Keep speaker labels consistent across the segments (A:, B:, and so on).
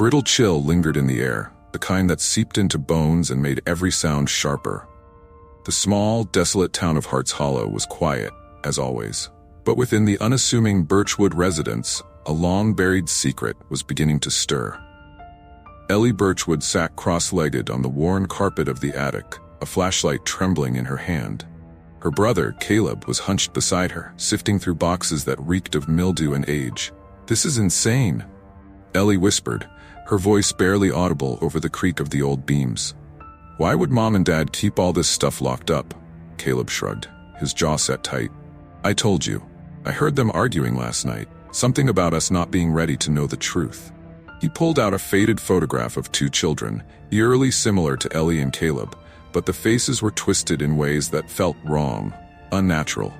A: brittle chill lingered in the air, the kind that seeped into bones and made every sound sharper. The small, desolate town of Hearts Hollow was quiet, as always. But within the unassuming Birchwood residence, a long-buried secret was beginning to stir. Ellie Birchwood sat cross-legged on the worn carpet of the attic, a flashlight trembling in her hand. Her brother, Caleb, was hunched beside her, sifting through boxes that reeked of mildew and age. "This is insane," Ellie whispered, her voice barely audible over the creak of the old beams. "Why would Mom and Dad keep all this stuff locked up?" Caleb shrugged, his jaw set tight. "I told you. I heard them arguing last night, something about us not being ready to know the truth." He pulled out a faded photograph of two children, eerily similar to Ellie and Caleb, but the faces were twisted in ways that felt wrong, unnatural.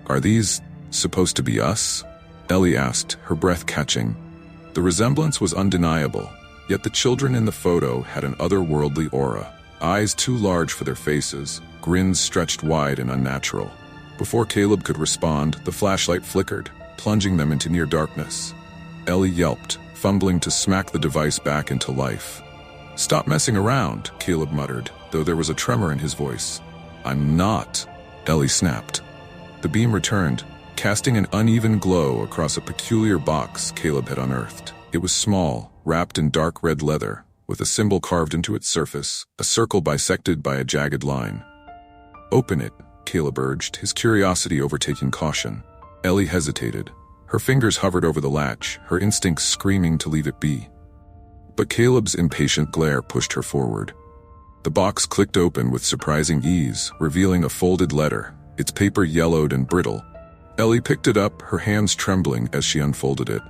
A: "Are these supposed to be us?" Ellie asked, her breath catching. The resemblance was undeniable, yet the children in the photo had an otherworldly aura, eyes too large for their faces, grins stretched wide and unnatural. Before Caleb could respond, the flashlight flickered, plunging them into near darkness. Ellie yelped, fumbling to smack the device back into life. "Stop messing around," Caleb muttered, though there was a tremor in his voice. "I'm not," Ellie snapped. The beam returned, casting an uneven glow across a peculiar box Caleb had unearthed. It was small, wrapped in dark red leather, with a symbol carved into its surface, a circle bisected by a jagged line. "Open it," Caleb urged, his curiosity overtaking caution. Ellie hesitated. Her fingers hovered over the latch, her instincts screaming to leave it be. But Caleb's impatient glare pushed her forward. The box clicked open with surprising ease, revealing a folded letter, its paper yellowed and brittle. Ellie picked it up, her hands trembling as she unfolded it.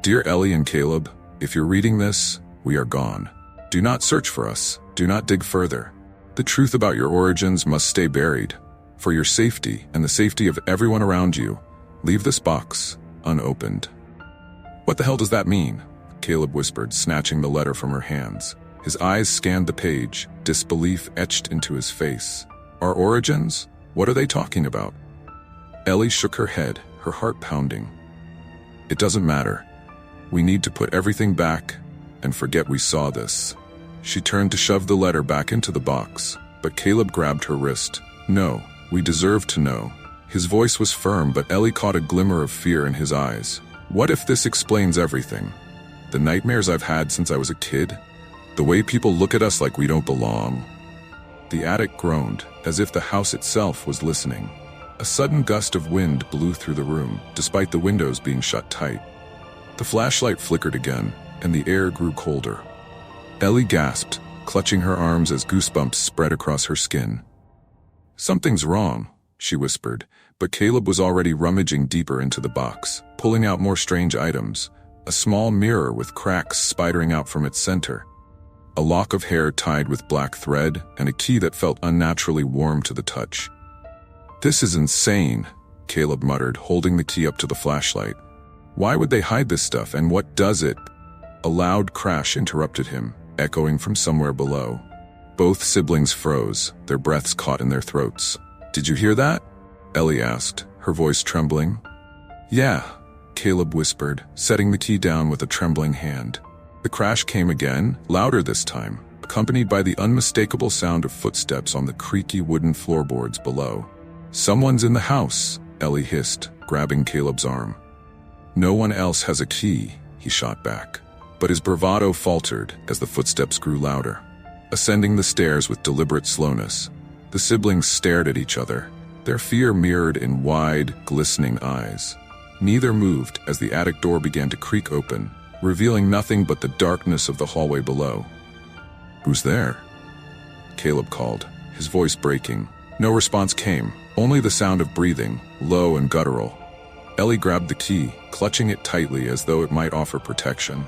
A: "Dear Ellie and Caleb, if you're reading this, we are gone. Do not search for us. Do not dig further. The truth about your origins must stay buried. For your safety and the safety of everyone around you, leave this box unopened." "What the hell does that mean?" Caleb whispered, snatching the letter from her hands. His eyes scanned the page, disbelief etched into his face. "Our origins? What are they talking about?" Ellie shook her head, her heart pounding. "It doesn't matter. We need to put everything back and forget we saw this." She turned to shove the letter back into the box, but Caleb grabbed her wrist. "No, we deserve to know." His voice was firm, but Ellie caught a glimmer of fear in his eyes. "What if this explains everything? The nightmares I've had since I was a kid? The way people look at us like we don't belong?" The attic groaned, as if the house itself was listening. A sudden gust of wind blew through the room, despite the windows being shut tight. The flashlight flickered again, and the air grew colder. Ellie gasped, clutching her arms as goosebumps spread across her skin. "Something's wrong," she whispered, but Caleb was already rummaging deeper into the box, pulling out more strange items. A small mirror with cracks spidering out from its center. A lock of hair tied with black thread, and a key that felt unnaturally warm to the touch. "This is insane," Caleb muttered, holding the key up to the flashlight. "Why would they hide this stuff, and what does it?" A loud crash interrupted him, echoing from somewhere below. Both siblings froze, their breaths caught in their throats. "Did you hear that?" Ellie asked, her voice trembling. "Yeah," Caleb whispered, setting the key down with a trembling hand. The crash came again, louder this time, accompanied by the unmistakable sound of footsteps on the creaky wooden floorboards below. "Someone's in the house," Ellie hissed, grabbing Caleb's arm. "No one else has a key," he shot back. But his bravado faltered as the footsteps grew louder. Ascending the stairs with deliberate slowness, the siblings stared at each other, their fear mirrored in wide, glistening eyes. Neither moved as the attic door began to creak open, revealing nothing but the darkness of the hallway below. "Who's there?" Caleb called, his voice breaking. No response came, only the sound of breathing, low and guttural. Ellie grabbed the key, clutching it tightly as though it might offer protection.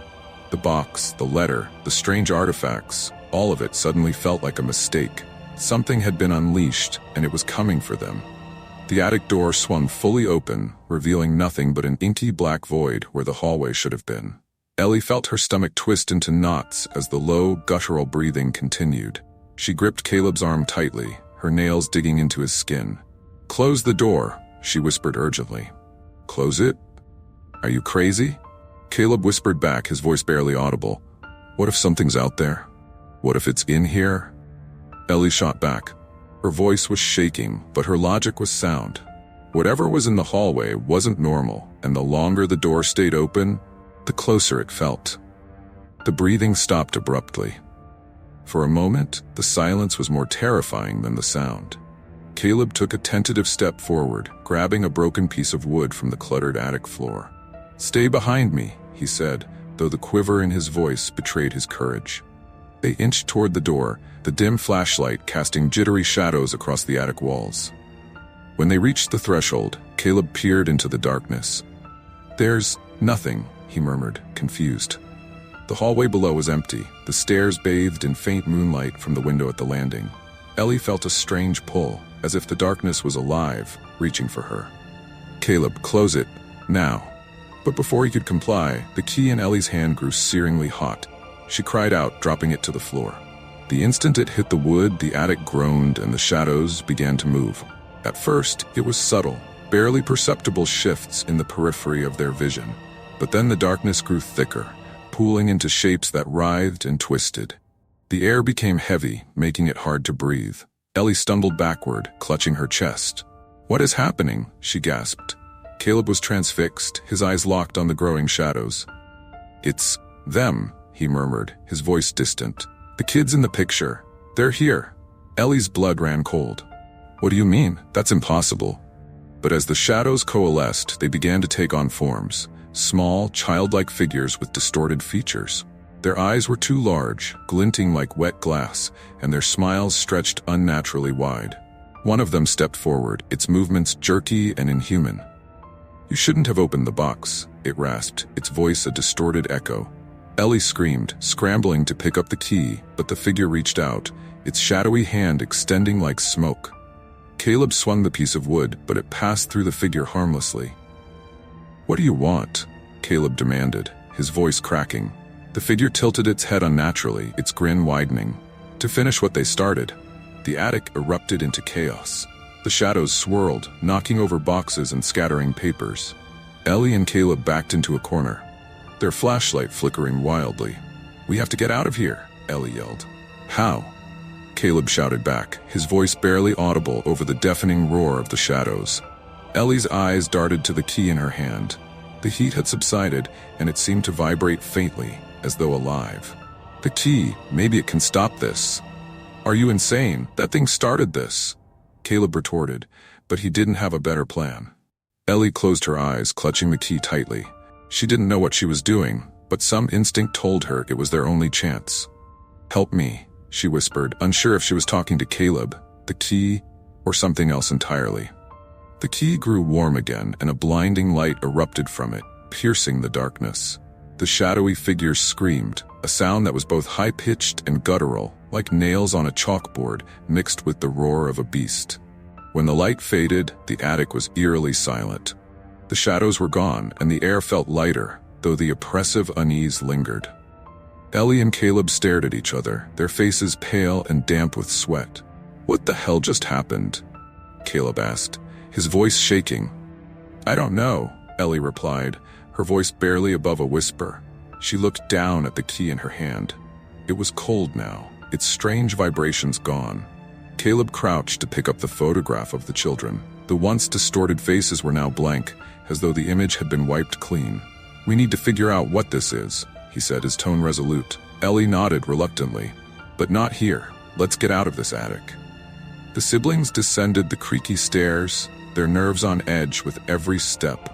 A: The box, the letter, the strange artifacts, all of it suddenly felt like a mistake. Something had been unleashed, and it was coming for them. The attic door swung fully open, revealing nothing but an inky black void where the hallway should have been. Ellie felt her stomach twist into knots as the low, guttural breathing continued. She gripped Caleb's arm tightly, her nails digging into his skin. "Close the door," she whispered urgently. "Close it? Are you crazy?" Caleb whispered back, his voice barely audible. What if something's out there? What if it's in here? Ellie shot back. Her voice was shaking, but her logic was sound. Whatever was in the hallway wasn't normal, and the longer the door stayed open, the closer it felt. The breathing stopped abruptly. For a moment, the silence was more terrifying than the sound. Caleb took a tentative step forward, grabbing a broken piece of wood from the cluttered attic floor. "Stay behind me," he said, though the quiver in his voice betrayed his courage. They inched toward the door, the dim flashlight casting jittery shadows across the attic walls. When they reached the threshold, Caleb peered into the darkness. "There's nothing," he murmured, confused. The hallway below was empty, the stairs bathed in faint moonlight from the window at the landing. Ellie felt a strange pull, as if the darkness was alive, reaching for her. "Caleb, close it, now." But before he could comply, the key in Ellie's hand grew searingly hot. She cried out, dropping it to the floor. The instant it hit the wood, the attic groaned and the shadows began to move. At first, it was subtle, barely perceptible shifts in the periphery of their vision. But then the darkness grew thicker, pooling into shapes that writhed and twisted. The air became heavy, making it hard to breathe. Ellie stumbled backward, clutching her chest. "What is happening?" she gasped. Caleb was transfixed, his eyes locked on the growing shadows. "It's them," he murmured, his voice distant. "The kids in the picture. They're here." Ellie's blood ran cold. "What do you mean? That's impossible." But as the shadows coalesced, they began to take on forms. Small, childlike figures with distorted features. Their eyes were too large, glinting like wet glass, and their smiles stretched unnaturally wide. One of them stepped forward, its movements jerky and inhuman. "You shouldn't have opened the box," it rasped, its voice a distorted echo. Ellie screamed, scrambling to pick up the key, but the figure reached out, its shadowy hand extending like smoke. Caleb swung the piece of wood, but it passed through the figure harmlessly. "What do you want?" Caleb demanded, his voice cracking. The figure tilted its head unnaturally, its grin widening. To finish what they started, the attic erupted into chaos. The shadows swirled, knocking over boxes and scattering papers. Ellie and Caleb backed into a corner, their flashlight flickering wildly. "We have to get out of here," Ellie yelled. "How?" Caleb shouted back, his voice barely audible over the deafening roar of the shadows. Ellie's eyes darted to the key in her hand. The heat had subsided, and it seemed to vibrate faintly, as though alive. "The key, maybe it can stop this." "Are you insane? That thing started this," Caleb retorted, but he didn't have a better plan. Ellie closed her eyes, clutching the key tightly. She didn't know what she was doing, but some instinct told her it was their only chance. "Help me," she whispered, unsure if she was talking to Caleb, the key, or something else entirely. The key grew warm again, and a blinding light erupted from it, piercing the darkness. The shadowy figures screamed, a sound that was both high-pitched and guttural, like nails on a chalkboard mixed with the roar of a beast. When the light faded, the attic was eerily silent. The shadows were gone, and the air felt lighter, though the oppressive unease lingered. Ellie and Caleb stared at each other, their faces pale and damp with sweat. "What the hell just happened?" Caleb asked, his voice shaking. "I don't know," Ellie replied, her voice barely above a whisper. She looked down at the key in her hand. It was cold now, its strange vibrations gone. Caleb crouched to pick up the photograph of the children. The once distorted faces were now blank, as though the image had been wiped clean. "We need to figure out what this is," he said, his tone resolute. Ellie nodded reluctantly. "But not here. Let's get out of this attic." The siblings descended the creaky stairs, their nerves on edge with every step.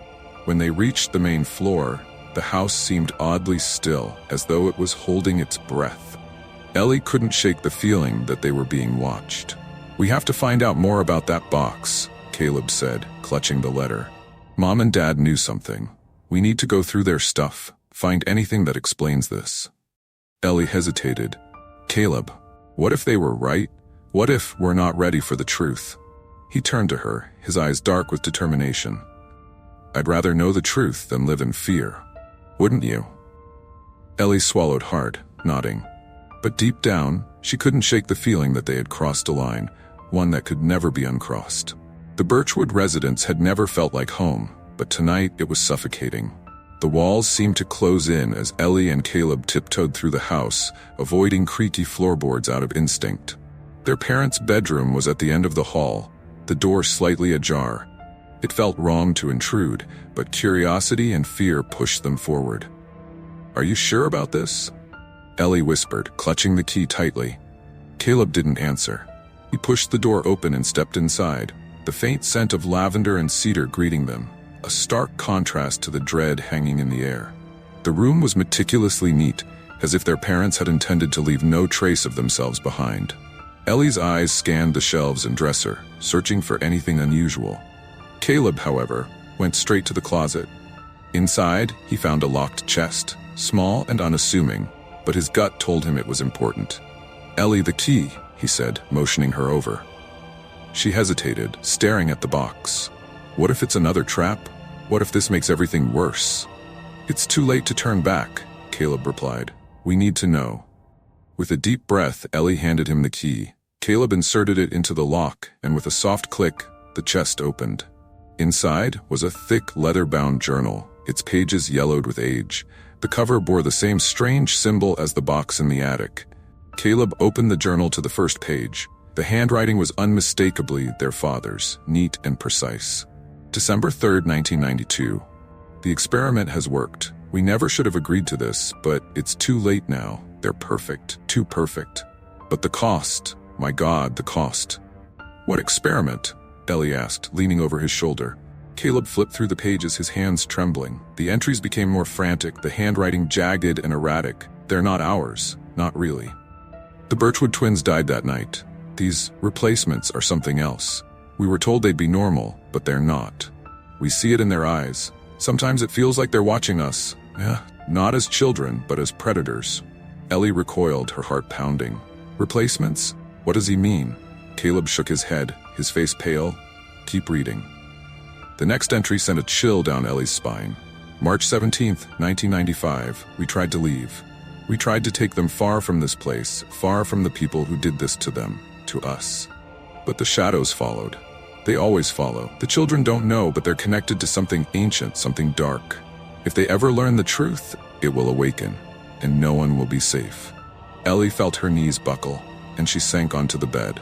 A: When they reached the main floor, the house seemed oddly still, as though it was holding its breath. Ellie couldn't shake the feeling that they were being watched. "We have to find out more about that box," Caleb said, clutching the letter. "Mom and Dad knew something. We need to go through their stuff, find anything that explains this." Ellie hesitated. "Caleb, what if they were right? What if we're not ready for the truth?" He turned to her, his eyes dark with determination. "I'd rather know the truth than live in fear. Wouldn't you?" Ellie swallowed hard, nodding. But deep down, she couldn't shake the feeling that they had crossed a line, one that could never be uncrossed. The Birchwood residence had never felt like home, but tonight it was suffocating. The walls seemed to close in as Ellie and Caleb tiptoed through the house, avoiding creaky floorboards out of instinct. Their parents' bedroom was at the end of the hall, the door slightly ajar. It felt wrong to intrude, but curiosity and fear pushed them forward. "Are you sure about this?" Ellie whispered, clutching the key tightly. Caleb didn't answer. He pushed the door open and stepped inside, the faint scent of lavender and cedar greeting them, a stark contrast to the dread hanging in the air. The room was meticulously neat, as if their parents had intended to leave no trace of themselves behind. Ellie's eyes scanned the shelves and dresser, searching for anything unusual. Caleb, however, went straight to the closet. Inside, he found a locked chest, small and unassuming, but his gut told him it was important. "Ellie, the key," he said, motioning her over. She hesitated, staring at the box. What if it's another trap? What if this makes everything worse? "It's too late to turn back," Caleb replied. "We need to know." With a deep breath, Ellie handed him the key. Caleb inserted it into the lock, and with a soft click, the chest opened. Inside was a thick, leather-bound journal, its pages yellowed with age. The cover bore the same strange symbol as the box in the attic. Caleb opened the journal to the first page. The handwriting was unmistakably their father's, neat and precise. December 3rd, 1992. "The experiment has worked. We never should have agreed to this, but it's too late now. They're perfect, too perfect. But the cost, my God, the cost." "What experiment?" Ellie asked, leaning over his shoulder. Caleb flipped through the pages, his hands trembling. The entries became more frantic, the handwriting jagged and erratic. "They're not ours, not really. The Birchwood twins died that night. These replacements are something else. We were told they'd be normal, but they're not. We see it in their eyes. Sometimes it feels like they're watching us. Not as children, but as predators." Ellie recoiled, her heart pounding. "Replacements? What does he mean?" Caleb shook his head, his face pale. "Keep reading." The next entry sent a chill down Ellie's spine. March 17th, 1995, "We tried to leave. We tried to take them far from this place, far from the people who did this to them, to us. But the shadows followed. They always follow. The children don't know, but they're connected to something ancient, something dark. If they ever learn the truth, it will awaken, and no one will be safe." Ellie felt her knees buckle, and she sank onto the bed.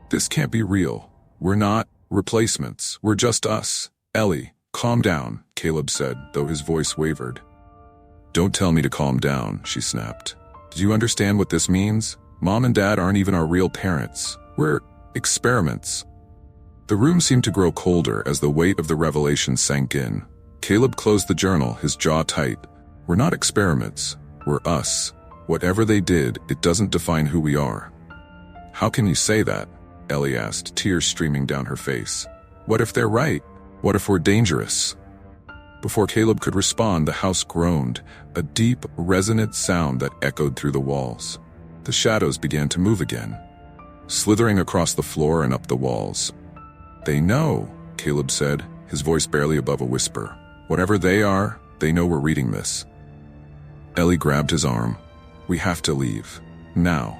A: "This can't be real. We're not replacements. We're just us." "Ellie, calm down," Caleb said, though his voice wavered. "Don't tell me to calm down," she snapped. "Do you understand what this means? Mom and Dad aren't even our real parents. We're experiments." The room seemed to grow colder as the weight of the revelation sank in. Caleb closed the journal, his jaw tight. "We're not experiments. We're us. Whatever they did, it doesn't define who we are." "How can you say that?" Ellie asked, tears streaming down her face. "What if they're right? What if we're dangerous?" Before Caleb could respond, the house groaned, a deep, resonant sound that echoed through the walls. The shadows began to move again, slithering across the floor and up the walls. "They know," Caleb said, his voice barely above a whisper. "Whatever they are, they know we're reading this." Ellie grabbed his arm. "We have to leave. Now."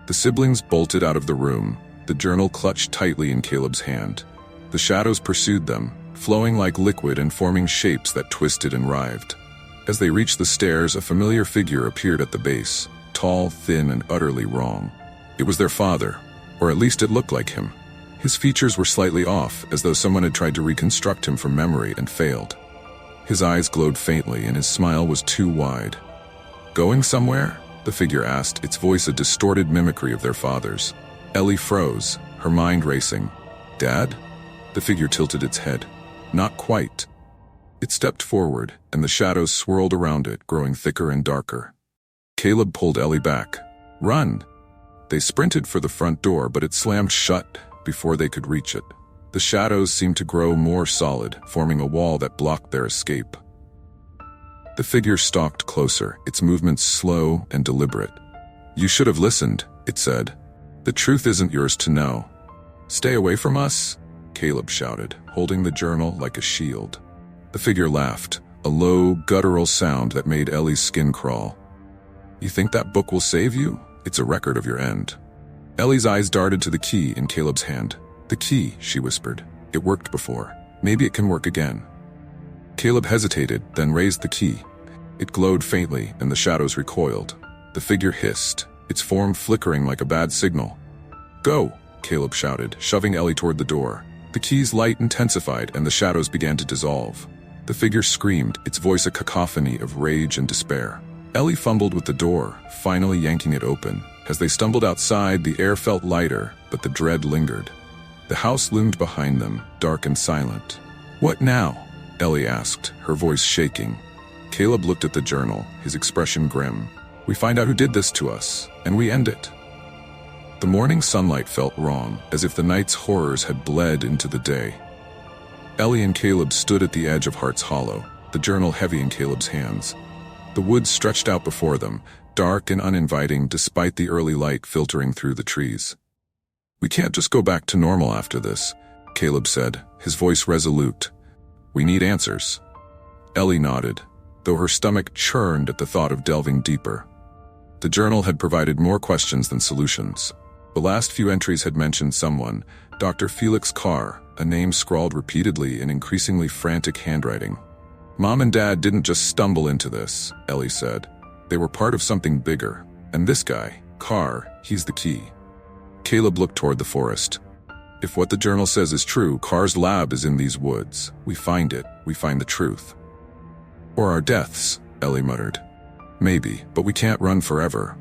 A: The siblings bolted out of the room, the journal clutched tightly in Caleb's hand. The shadows pursued them, flowing like liquid and forming shapes that twisted and writhed. As they reached the stairs, a familiar figure appeared at the base, tall, thin, and utterly wrong. It was their father, or at least it looked like him. His features were slightly off, as though someone had tried to reconstruct him from memory and failed. His eyes glowed faintly, and his smile was too wide. "Going somewhere?" the figure asked, its voice a distorted mimicry of their father's. Ellie froze, her mind racing. "Dad?" The figure tilted its head. "Not quite." It stepped forward, and the shadows swirled around it, growing thicker and darker. Caleb pulled Ellie back. "Run!" They sprinted for the front door, but it slammed shut before they could reach it. The shadows seemed to grow more solid, forming a wall that blocked their escape. The figure stalked closer, its movements slow and deliberate. "You should have listened," it said. "The truth isn't yours to know." "Stay away from us," Caleb shouted, holding the journal like a shield. The figure laughed, a low, guttural sound that made Ellie's skin crawl. "You think that book will save you? It's a record of your end." Ellie's eyes darted to the key in Caleb's hand. "The key," she whispered. "It worked before. Maybe it can work again." Caleb hesitated, then raised the key. It glowed faintly, and the shadows recoiled. The figure hissed, its form flickering like a bad signal. "Go!" Caleb shouted, shoving Ellie toward the door. The key's light intensified, and the shadows began to dissolve. The figure screamed, its voice a cacophony of rage and despair. Ellie fumbled with the door, finally yanking it open. As they stumbled outside, the air felt lighter, but the dread lingered. The house loomed behind them, dark and silent. "What now?" Ellie asked, her voice shaking. Caleb looked at the journal, his expression grim. "We find out who did this to us, and we end it." The morning sunlight felt wrong, as if the night's horrors had bled into the day. Ellie and Caleb stood at the edge of Heart's Hollow, the journal heavy in Caleb's hands. The woods stretched out before them, dark and uninviting despite the early light filtering through the trees. "We can't just go back to normal after this," Caleb said, his voice resolute. "We need answers." Ellie nodded, though her stomach churned at the thought of delving deeper. The journal had provided more questions than solutions. The last few entries had mentioned someone, Dr. Felix Carr, a name scrawled repeatedly in increasingly frantic handwriting. "Mom and Dad didn't just stumble into this," Ellie said. "They were part of something bigger. And this guy, Carr, he's the key." Caleb looked toward the forest. "If what the journal says is true, Carr's lab is in these woods. We find it, we find the truth." "Or our deaths," Ellie muttered. "Maybe, but we can't run forever."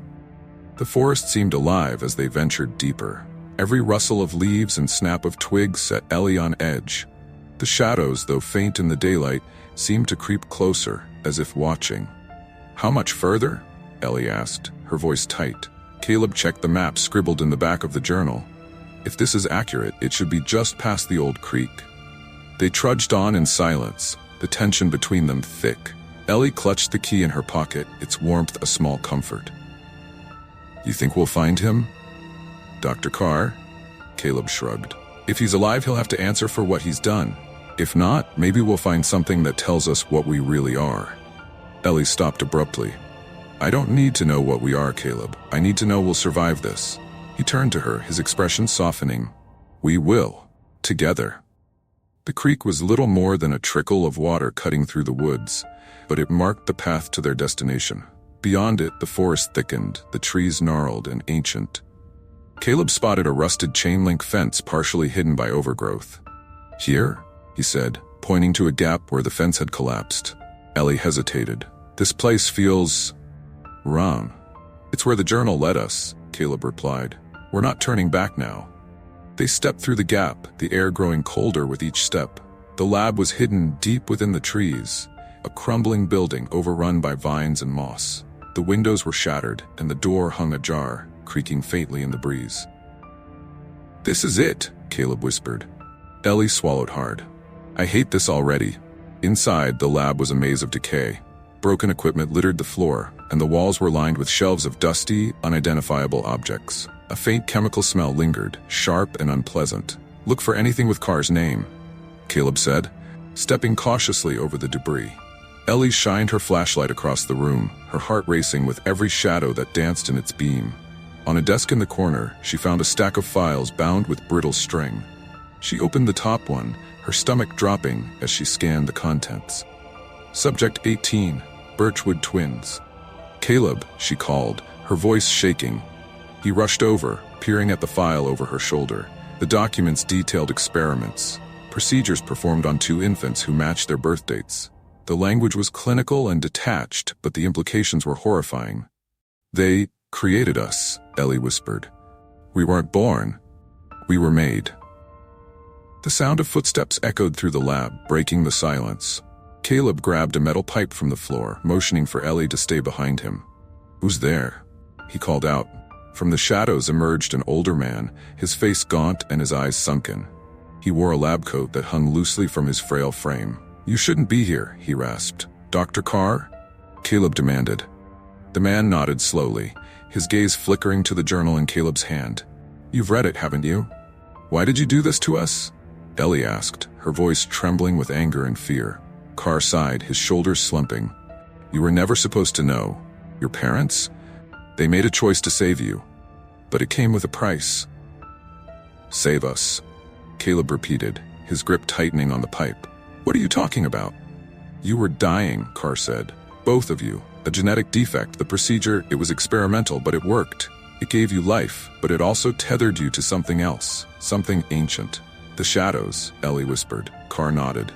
A: The forest seemed alive as they ventured deeper. Every rustle of leaves and snap of twigs set Ellie on edge. The shadows, though faint in the daylight, seemed to creep closer, as if watching. "How much further?" Ellie asked, her voice tight. Caleb checked the map scribbled in the back of the journal. "If this is accurate, it should be just past the old creek." They trudged on in silence, the tension between them thick. Ellie clutched the key in her pocket, its warmth a small comfort. "You think we'll find him?" "Dr. Carr?" Caleb shrugged. "If he's alive, he'll have to answer for what he's done. If not, maybe we'll find something that tells us what we really are." Ellie stopped abruptly. "I don't need to know what we are, Caleb. I need to know we'll survive this." He turned to her, his expression softening. "We will. Together." The creek was little more than a trickle of water cutting through the woods, but it marked the path to their destination. Beyond it, the forest thickened, the trees gnarled and ancient. Caleb spotted a rusted chain-link fence partially hidden by overgrowth. "Here?" he said, pointing to a gap where the fence had collapsed. Ellie hesitated. "This place feels wrong." "It's where the journal led us," Caleb replied. "We're not turning back now." They stepped through the gap, the air growing colder with each step. The lab was hidden deep within the trees, a crumbling building overrun by vines and moss. The windows were shattered, and the door hung ajar, creaking faintly in the breeze. "This is it," Caleb whispered. Ellie swallowed hard. "I hate this already." Inside, the lab was a maze of decay. Broken equipment littered the floor, and the walls were lined with shelves of dusty, unidentifiable objects. A faint chemical smell lingered, sharp and unpleasant. "Look for anything with Carr's name," Caleb said, stepping cautiously over the debris. Ellie shined her flashlight across the room, her heart racing with every shadow that danced in its beam. On a desk in the corner, she found a stack of files bound with brittle string. She opened the top one, her stomach dropping as she scanned the contents. Subject 18, Birchwood Twins. "Caleb," she called, her voice shaking. He rushed over, peering at the file over her shoulder. The documents detailed experiments, procedures performed on 2 infants who matched their birth dates. The language was clinical and detached, but the implications were horrifying. "They created us," Ellie whispered. "We weren't born. We were made." The sound of footsteps echoed through the lab, breaking the silence. Caleb grabbed a metal pipe from the floor, motioning for Ellie to stay behind him. "Who's there?" he called out. From the shadows emerged an older man, his face gaunt and his eyes sunken. He wore a lab coat that hung loosely from his frail frame. "You shouldn't be here," he rasped. "Dr. Carr?" Caleb demanded. The man nodded slowly, his gaze flickering to the journal in Caleb's hand. "You've read it, haven't you?" "Why did you do this to us?" Ellie asked, her voice trembling with anger and fear. Carr sighed, his shoulders slumping. "You were never supposed to know. Your parents? They made a choice to save you. But it came with a price." "Save us," Caleb repeated, his grip tightening on the pipe. "What are you talking about?" You were dying, Carr said. Both of you. A genetic defect. The procedure, it was experimental, but it worked. It gave you life, but it also tethered you to something else, something ancient. The shadows, Ellie whispered. Carr nodded.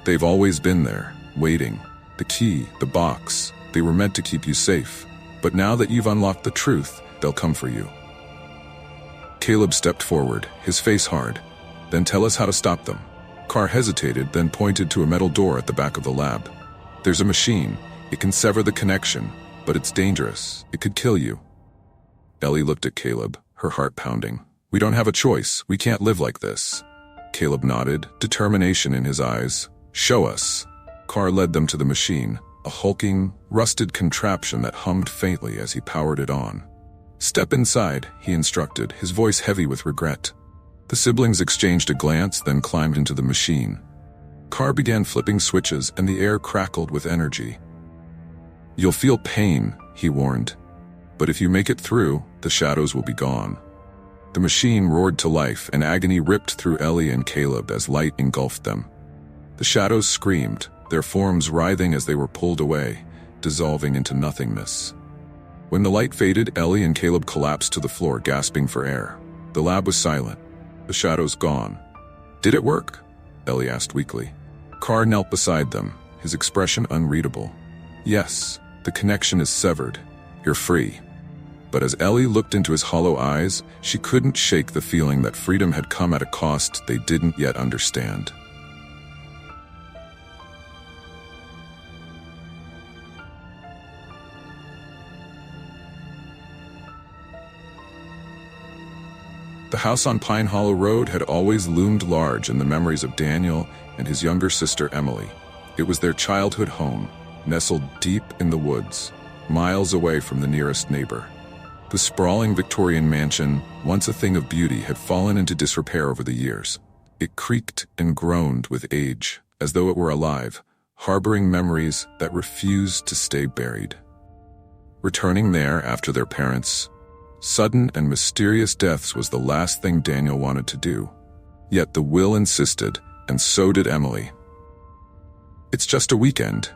A: They've always been there, waiting. The key, the box, they were meant to keep you safe. But now that you've unlocked the truth, they'll come for you. Caleb stepped forward, his face hard. Then tell us how to stop them. Carr hesitated, then pointed to a metal door at the back of the lab. There's a machine. It can sever the connection, but it's dangerous. It could kill you. Ellie looked at Caleb, her heart pounding. We don't have a choice. We can't live like this. Caleb nodded, determination in his eyes. Show us. Carr led them to the machine, a hulking, rusted contraption that hummed faintly as he powered it on. Step inside, he instructed, his voice heavy with regret. The siblings exchanged a glance, then climbed into the machine. Carr began flipping switches, and the air crackled with energy. You'll feel pain, he warned. But if you make it through, the shadows will be gone. The machine roared to life, and agony ripped through Ellie and Caleb as light engulfed them. The shadows screamed, their forms writhing as they were pulled away, dissolving into nothingness. When the light faded, Ellie and Caleb collapsed to the floor, gasping for air. The lab was silent, the shadows gone. Did it work? Ellie asked weakly. Carr knelt beside them, his expression unreadable. Yes, the connection is severed. You're free. But as Ellie looked into his hollow eyes, she couldn't shake the feeling that freedom had come at a cost they didn't yet understand. The house on Pine Hollow Road had always loomed large in the memories of Daniel and his younger sister Emily. It was their childhood home, nestled deep in the woods, miles away from the nearest neighbor. The sprawling Victorian mansion, once a thing of beauty, had fallen into disrepair over the years. It creaked and groaned with age, as though it were alive, harboring memories that refused to stay buried. Returning there after their parents' sudden and mysterious deaths was the last thing Daniel wanted to do. Yet the will insisted, and so did Emily. It's just a weekend,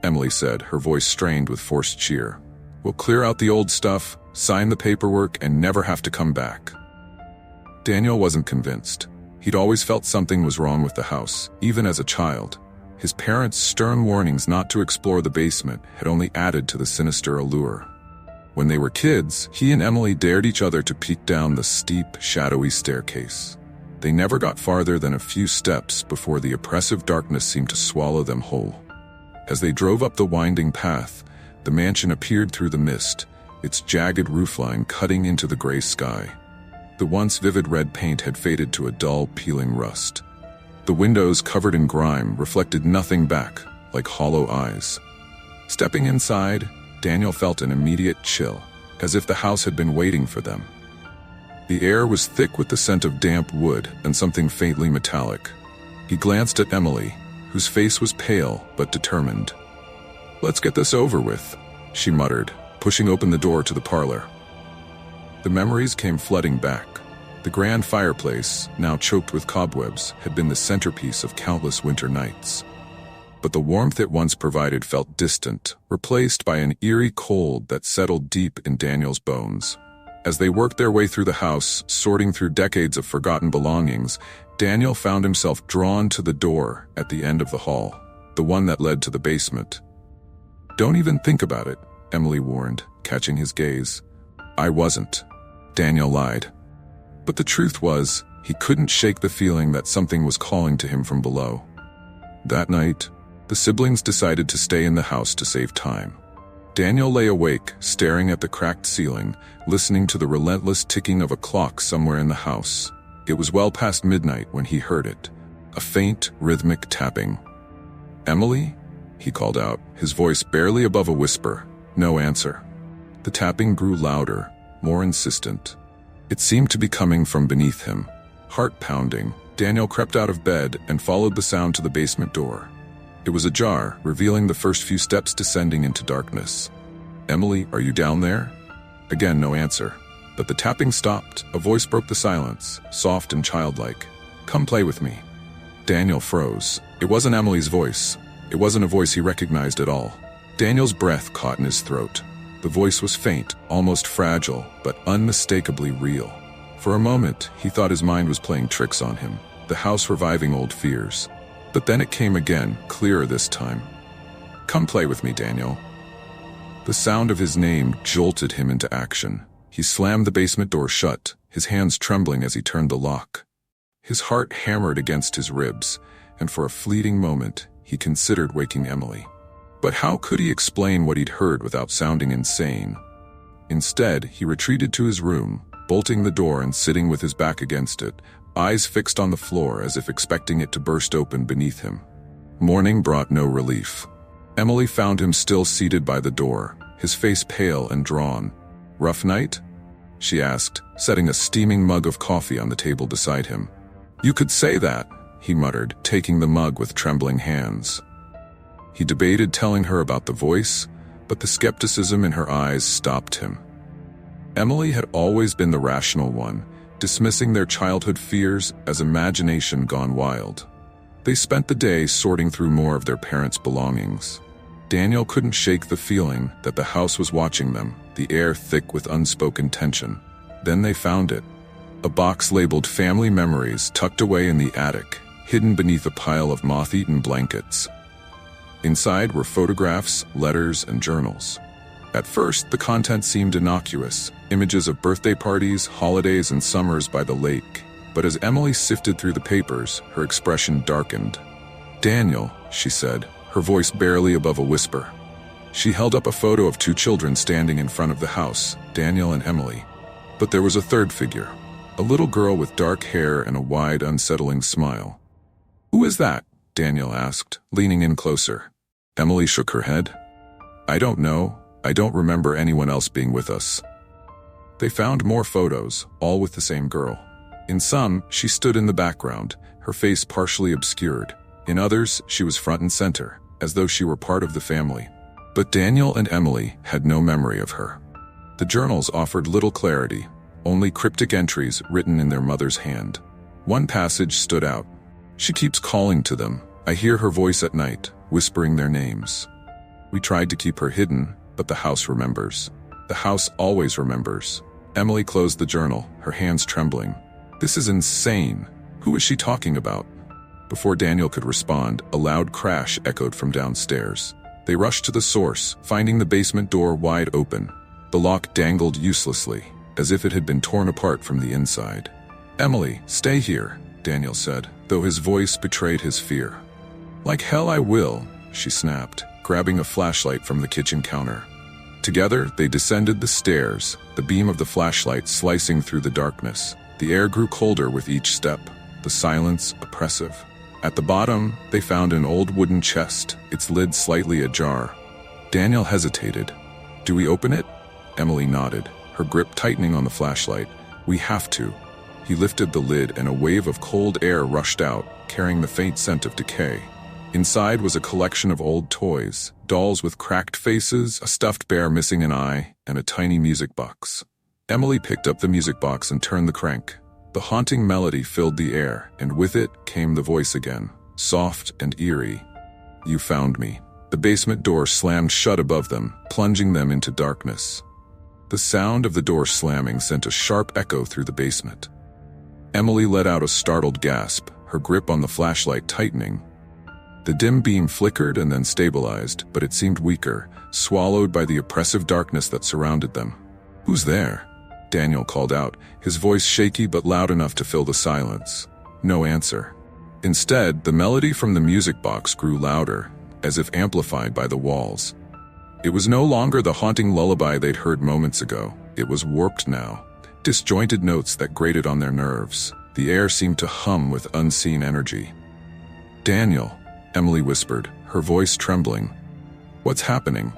A: Emily said, her voice strained with forced cheer. We'll clear out the old stuff, sign the paperwork, and never have to come back. Daniel wasn't convinced. He'd always felt something was wrong with the house, even as a child. His parents' stern warnings not to explore the basement had only added to the sinister allure. When they were kids, he and Emily dared each other to peek down the steep, shadowy staircase. They never got farther than a few steps before the oppressive darkness seemed to swallow them whole. As they drove up the winding path, the mansion appeared through the mist, its jagged roofline cutting into the gray sky. The once vivid red paint had faded to a dull, peeling rust. The windows, covered in grime, reflected nothing back, like hollow eyes. Stepping inside, Daniel felt an immediate chill, as if the house had been waiting for them. The air was thick with the scent of damp wood and something faintly metallic. He glanced at Emily, whose face was pale but determined. Let's get this over with, she muttered, pushing open the door to the parlor. The memories came flooding back. The grand fireplace, now choked with cobwebs, had been the centerpiece of countless winter nights. But the warmth it once provided felt distant, replaced by an eerie cold that settled deep in Daniel's bones. As they worked their way through the house, sorting through decades of forgotten belongings, Daniel found himself drawn to the door at the end of the hall, the one that led to the basement. Don't even think about it, Emily warned, catching his gaze. I wasn't. Daniel lied. But the truth was, he couldn't shake the feeling that something was calling to him from below. That night, the siblings decided to stay in the house to save time. Daniel lay awake, staring at the cracked ceiling, listening to the relentless ticking of a clock somewhere in the house. It was well past midnight when he heard it, a faint, rhythmic tapping. Emily? He called out, his voice barely above a whisper. No answer. The tapping grew louder, more insistent. It seemed to be coming from beneath him. Heart pounding, Daniel crept out of bed and followed the sound to the basement door. It was ajar, revealing the first few steps descending into darkness. Emily, are you down there? Again, no answer. But the tapping stopped. A voice broke the silence, soft and childlike. Come play with me. Daniel froze. It wasn't Emily's voice. It wasn't a voice he recognized at all. Daniel's breath caught in his throat. The voice was faint, almost fragile, but unmistakably real. For a moment, he thought his mind was playing tricks on him, the house reviving old fears. But then it came again, clearer this time. "Come play with me, Daniel." The sound of his name jolted him into action. He slammed the basement door shut, his hands trembling as he turned the lock. His heart hammered against his ribs, and for a fleeting moment, he considered waking Emily. But how could he explain what he'd heard without sounding insane? Instead, he retreated to his room, bolting the door and sitting with his back against it, eyes fixed on the floor as if expecting it to burst open beneath him. Morning brought no relief. Emily found him still seated by the door, his face pale and drawn. "Rough night?" she asked, setting a steaming mug of coffee on the table beside him. "You could say that," he muttered, taking the mug with trembling hands. He debated telling her about the voice, but the skepticism in her eyes stopped him. Emily had always been the rational one, dismissing their childhood fears as imagination gone wild. They spent the day sorting through more of their parents' belongings. Daniel couldn't shake the feeling that the house was watching them, the air thick with unspoken tension. Then they found it. A box labeled Family Memories tucked away in the attic, hidden beneath a pile of moth-eaten blankets. Inside were photographs, letters, and journals. At first, the content seemed innocuous, images of birthday parties, holidays, and summers by the lake. But as Emily sifted through the papers, her expression darkened. "Daniel," she said, her voice barely above a whisper. She held up a photo of two children standing in front of the house, Daniel and Emily. But there was a third figure, a little girl with dark hair and a wide, unsettling smile. "Who is that?" Daniel asked, leaning in closer. Emily shook her head. "I don't know. I don't remember anyone else being with us." They found more photos, all with the same girl. In some, she stood in the background, her face partially obscured. In others, she was front and center, as though she were part of the family. But Daniel and Emily had no memory of her. The journals offered little clarity, only cryptic entries written in their mother's hand. One passage stood out. "She keeps calling to them. I hear her voice at night, whispering their names. We tried to keep her hidden, but the house remembers. The house always remembers." Emily closed the journal, her hands trembling. "This is insane. Who is she talking about?" Before Daniel could respond, a loud crash echoed from downstairs. They rushed to the source, finding the basement door wide open. The lock dangled uselessly, as if it had been torn apart from the inside. "Emily, stay here," Daniel said, though his voice betrayed his fear. "Like hell I will," she snapped, grabbing a flashlight from the kitchen counter. Together, they descended the stairs, the beam of the flashlight slicing through the darkness. The air grew colder with each step, the silence oppressive. At the bottom, they found an old wooden chest, its lid slightly ajar. Daniel hesitated. "Do we open it?" Emily nodded, her grip tightening on the flashlight. "We have to." He lifted the lid and a wave of cold air rushed out, carrying the faint scent of decay. Inside was a collection of old toys, dolls with cracked faces, a stuffed bear missing an eye, and a tiny music box. Emily picked up the music box and turned the crank. The haunting melody filled the air, and with it came the voice again, soft and eerie. "You found me." The basement door slammed shut above them, plunging them into darkness. The sound of the door slamming sent a sharp echo through the basement. Emily let out a startled gasp, her grip on the flashlight tightening. The dim beam flickered and then stabilized, but it seemed weaker, swallowed by the oppressive darkness that surrounded them. "Who's there?" Daniel called out, his voice shaky but loud enough to fill the silence. No answer. Instead, the melody from the music box grew louder, as if amplified by the walls. It was no longer the haunting lullaby they'd heard moments ago. It was warped now, disjointed notes that grated on their nerves. The air seemed to hum with unseen energy. "Daniel," Emily whispered, her voice trembling. "What's happening?"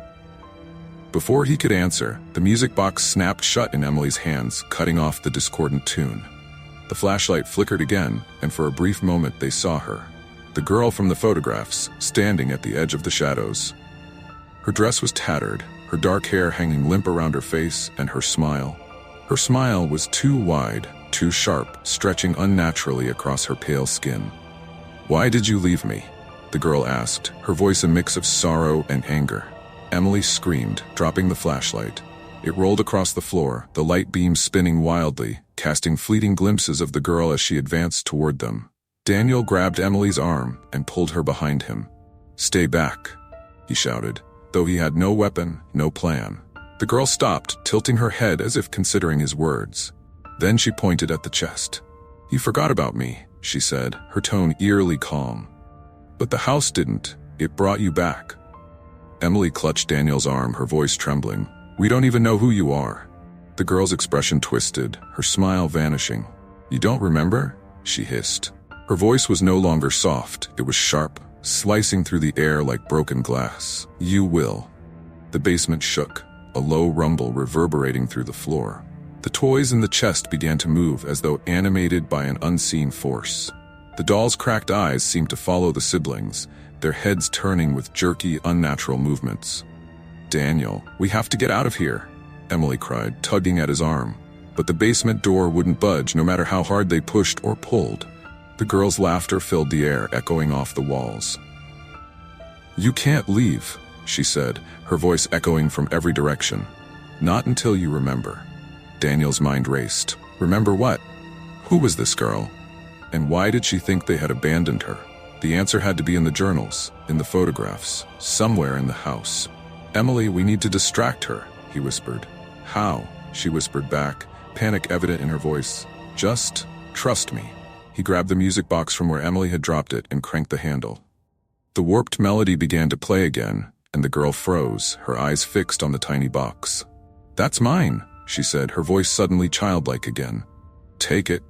A: Before he could answer, the music box snapped shut in Emily's hands, cutting off the discordant tune. The flashlight flickered again, and for a brief moment they saw her. The girl from the photographs, standing at the edge of the shadows. Her dress was tattered, her dark hair hanging limp around her face, and her smile. Her smile was too wide, too sharp, stretching unnaturally across her pale skin. "Why did you leave me?" the girl asked, her voice a mix of sorrow and anger. Emily screamed, dropping the flashlight. It rolled across the floor, the light beam spinning wildly, casting fleeting glimpses of the girl as she advanced toward them. Daniel grabbed Emily's arm and pulled her behind him. "Stay back," he shouted, though he had no weapon, no plan. The girl stopped, tilting her head as if considering his words. Then she pointed at the chest. "You forgot about me," she said, her tone eerily calm. "But the house didn't. It brought you back." Emily clutched Daniel's arm, her voice trembling. "We don't even know who you are." The girl's expression twisted, her smile vanishing. "You don't remember?" she hissed. Her voice was no longer soft, it was sharp, slicing through the air like broken glass. "You will." The basement shook, a low rumble reverberating through the floor. The toys in the chest began to move as though animated by an unseen force. The doll's cracked eyes seemed to follow the siblings, their heads turning with jerky, unnatural movements. "Daniel, we have to get out of here," Emily cried, tugging at his arm. But the basement door wouldn't budge no matter how hard they pushed or pulled. The girl's laughter filled the air, echoing off the walls. "You can't leave," she said, her voice echoing from every direction. "Not until you remember." Daniel's mind raced. Remember what? Who was this girl? And why did she think they had abandoned her? The answer had to be in the journals, in the photographs, somewhere in the house. "Emily, we need to distract her," he whispered. "How?" she whispered back, panic evident in her voice. "Just trust me." He grabbed the music box from where Emily had dropped it and cranked the handle. The warped melody began to play again, and the girl froze, her eyes fixed on the tiny box. "That's mine," she said, her voice suddenly childlike again. "Take it,"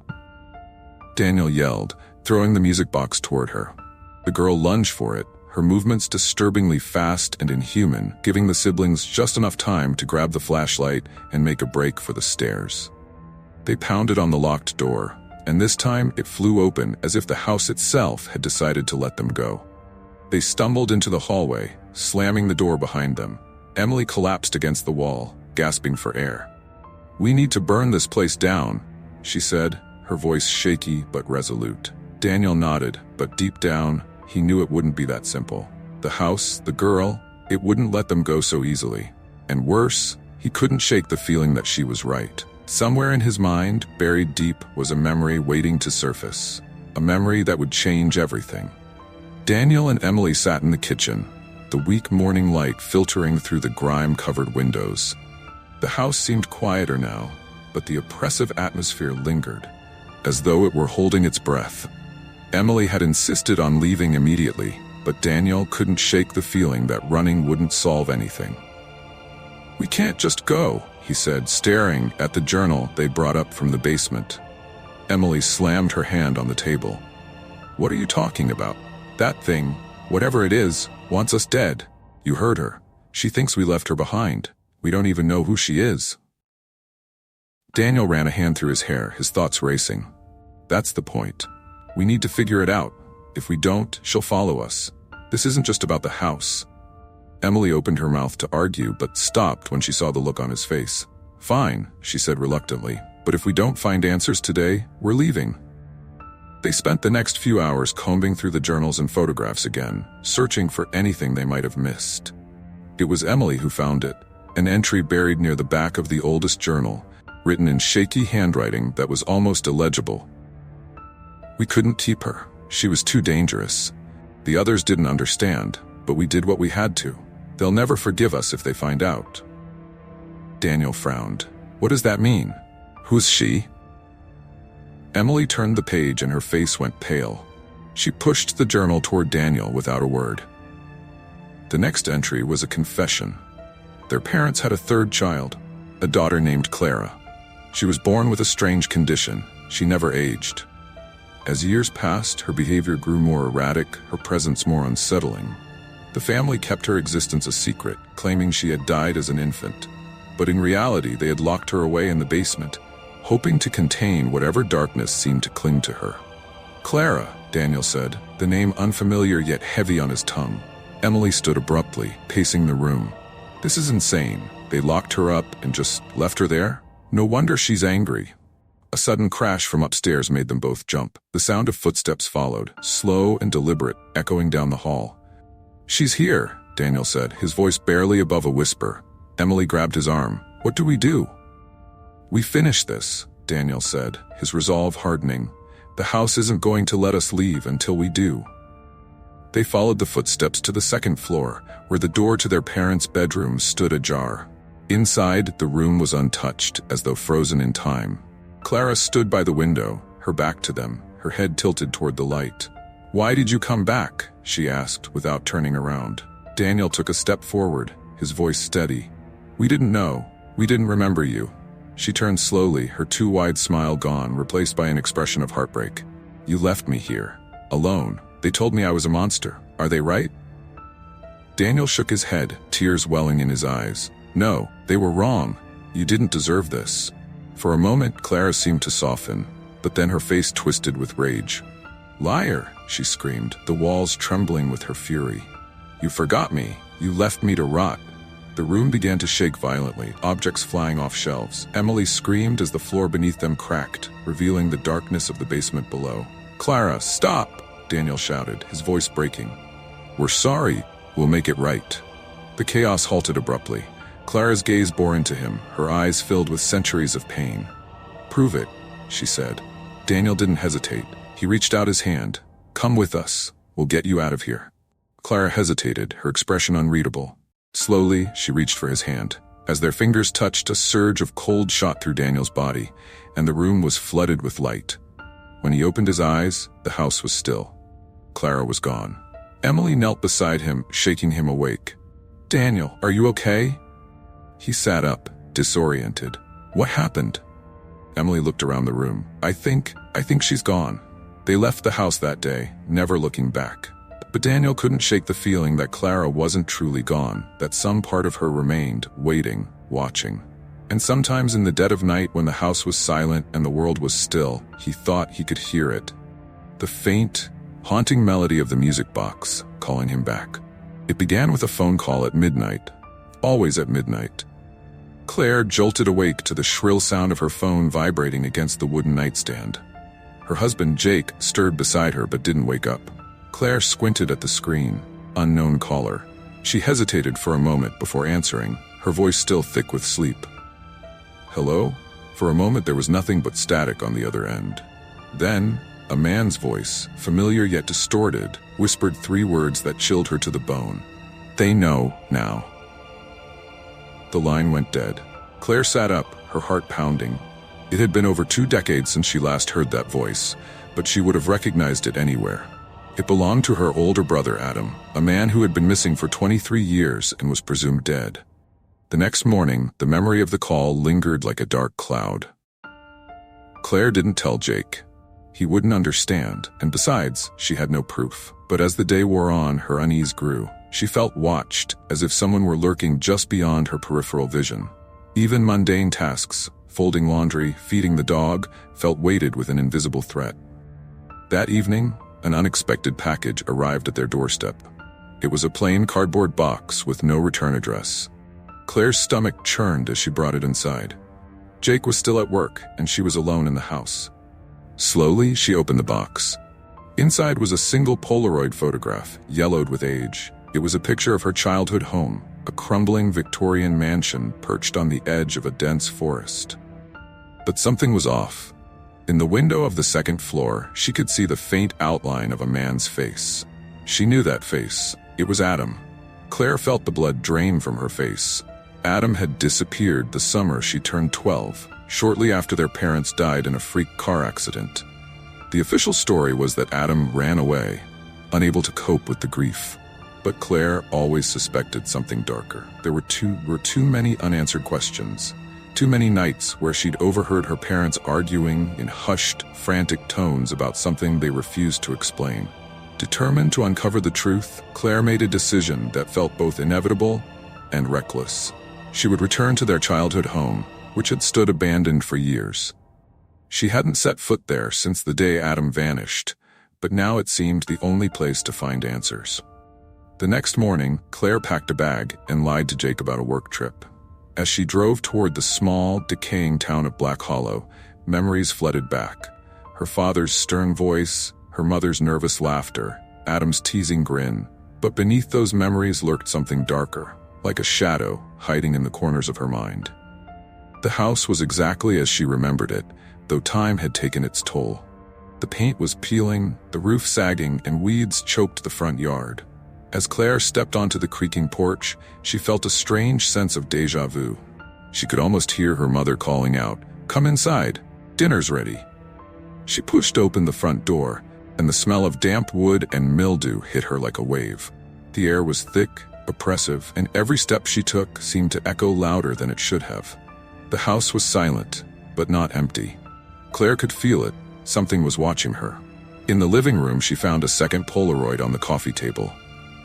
A: Daniel yelled, throwing the music box toward her. The girl lunged for it, her movements disturbingly fast and inhuman, giving the siblings just enough time to grab the flashlight and make a break for the stairs. They pounded on the locked door, and this time it flew open as if the house itself had decided to let them go. They stumbled into the hallway, slamming the door behind them. Emily collapsed against the wall, gasping for air. "We need to burn this place down," she said, her voice shaky but resolute. Daniel nodded, but deep down, he knew it wouldn't be that simple. The house, the girl, it wouldn't let them go so easily. And worse, he couldn't shake the feeling that she was right. Somewhere in his mind, buried deep, was a memory waiting to surface. A memory that would change everything. Daniel and Emily sat in the kitchen, the weak morning light filtering through the grime-covered windows. The house seemed quieter now, but the oppressive atmosphere lingered, as though it were holding its breath. Emily had insisted on leaving immediately, but Daniel couldn't shake the feeling that running wouldn't solve anything. "We can't just go," he said, staring at the journal they brought up from the basement. Emily slammed her hand on the table. "What are you talking about? That thing, whatever it is, wants us dead. You heard her. She thinks we left her behind. We don't even know who she is." Daniel ran a hand through his hair, his thoughts racing. "That's the point. We need to figure it out. If we don't, she'll follow us. This isn't just about the house." Emily opened her mouth to argue, but stopped when she saw the look on his face. "Fine," she said reluctantly, "but if we don't find answers today, we're leaving." They spent the next few hours combing through the journals and photographs again, searching for anything they might have missed. It was Emily who found it, an entry buried near the back of the oldest journal, written in shaky handwriting that was almost illegible. "We couldn't keep her. She was too dangerous. The others didn't understand, but we did what we had to. They'll never forgive us if they find out." Daniel frowned. "What does that mean? Who's she?" Emily turned the page and her face went pale. She pushed the journal toward Daniel without a word. The next entry was a confession. Their parents had a third child, a daughter named Clara. She was born with a strange condition. She never aged. As years passed, her behavior grew more erratic, her presence more unsettling. The family kept her existence a secret, claiming she had died as an infant. But in reality, they had locked her away in the basement, hoping to contain whatever darkness seemed to cling to her. "Clara," Daniel said, the name unfamiliar yet heavy on his tongue. Emily stood abruptly, pacing the room. "This is insane. They locked her up and just left her there? No wonder she's angry." A sudden crash from upstairs made them both jump. The sound of footsteps followed, slow and deliberate, echoing down the hall. "She's here," Daniel said, his voice barely above a whisper. Emily grabbed his arm. "What do we do?" "We finish this," Daniel said, his resolve hardening. "The house isn't going to let us leave until we do." They followed the footsteps to the second floor, where the door to their parents' bedroom stood ajar. Inside, the room was untouched, as though frozen in time. Clara stood by the window, her back to them, her head tilted toward the light. "Why did you come back?" she asked, without turning around. Daniel took a step forward, his voice steady. "We didn't know. We didn't remember you." She turned slowly, her too wide smile gone, replaced by an expression of heartbreak. "You left me here, alone. They told me I was a monster. Are they right?" Daniel shook his head, tears welling in his eyes. "No, they were wrong. You didn't deserve this." For a moment, Clara seemed to soften, but then her face twisted with rage. "Liar!" she screamed, the walls trembling with her fury. "You forgot me. You left me to rot." The room began to shake violently, objects flying off shelves. Emily screamed as the floor beneath them cracked, revealing the darkness of the basement below. "Clara, stop!" Daniel shouted, his voice breaking. "We're sorry. We'll make it right." The chaos halted abruptly. Clara's gaze bore into him, her eyes filled with centuries of pain. "Prove it," she said. Daniel didn't hesitate. He reached out his hand. "Come with us. We'll get you out of here." Clara hesitated, her expression unreadable. Slowly, she reached for his hand. As their fingers touched, a surge of cold shot through Daniel's body, and the room was flooded with light. When he opened his eyes, the house was still. Clara was gone. Emily knelt beside him, shaking him awake. "Daniel, are you okay?" He sat up, disoriented. "What happened?" Emily looked around the room. I think she's gone." They left the house that day, never looking back. But Daniel couldn't shake the feeling that Clara wasn't truly gone, that some part of her remained, waiting, watching. And sometimes in the dead of night, when the house was silent and the world was still, he thought he could hear it. The faint, haunting melody of the music box, calling him back. It began with a phone call at midnight. Always at midnight. Claire jolted awake to the shrill sound of her phone vibrating against the wooden nightstand. Her husband, Jake, stirred beside her but didn't wake up. Claire squinted at the screen. Unknown caller. She hesitated for a moment before answering, her voice still thick with sleep. "Hello?" For a moment there was nothing but static on the other end. Then, a man's voice, familiar yet distorted, whispered 3 words that chilled her to the bone. "They know now." The line went dead. Claire sat up, her heart pounding. It had been over 2 decades since she last heard that voice, but she would have recognized it anywhere. It belonged to her older brother Adam, a man who had been missing for 23 years and was presumed dead. The next morning, the memory of the call lingered like a dark cloud. Claire didn't tell Jake. He wouldn't understand, and besides, she had no proof. But as the day wore on, her unease grew. She felt watched, as if someone were lurking just beyond her peripheral vision. Even mundane tasks, folding laundry, feeding the dog, felt weighted with an invisible threat. That evening, an unexpected package arrived at their doorstep. It was a plain cardboard box with no return address. Claire's stomach churned as she brought it inside. Jake was still at work, and she was alone in the house. Slowly, she opened the box. Inside was a single Polaroid photograph, yellowed with age. It was a picture of her childhood home, a crumbling Victorian mansion perched on the edge of a dense forest. But something was off. In the window of the second floor, she could see the faint outline of a man's face. She knew that face. It was Adam. Claire felt the blood drain from her face. Adam had disappeared the summer she turned 12, shortly after their parents died in a freak car accident. The official story was that Adam ran away, unable to cope with the grief. But Claire always suspected something darker. There were too many unanswered questions. Too many nights where she'd overheard her parents arguing in hushed, frantic tones about something they refused to explain. Determined to uncover the truth, Claire made a decision that felt both inevitable and reckless. She would return to their childhood home, which had stood abandoned for years. She hadn't set foot there since the day Adam vanished, but now it seemed the only place to find answers. The next morning, Claire packed a bag and lied to Jake about a work trip. As she drove toward the small, decaying town of Black Hollow, memories flooded back. Her father's stern voice, her mother's nervous laughter, Adam's teasing grin. But beneath those memories lurked something darker, like a shadow hiding in the corners of her mind. The house was exactly as she remembered it, though time had taken its toll. The paint was peeling, the roof sagging, and weeds choked the front yard. As Claire stepped onto the creaking porch, she felt a strange sense of déjà vu. She could almost hear her mother calling out, "Come inside, dinner's ready." She pushed open the front door, and the smell of damp wood and mildew hit her like a wave. The air was thick, oppressive, and every step she took seemed to echo louder than it should have. The house was silent, but not empty. Claire could feel it. Something was watching her. In the living room, she found a second Polaroid on the coffee table.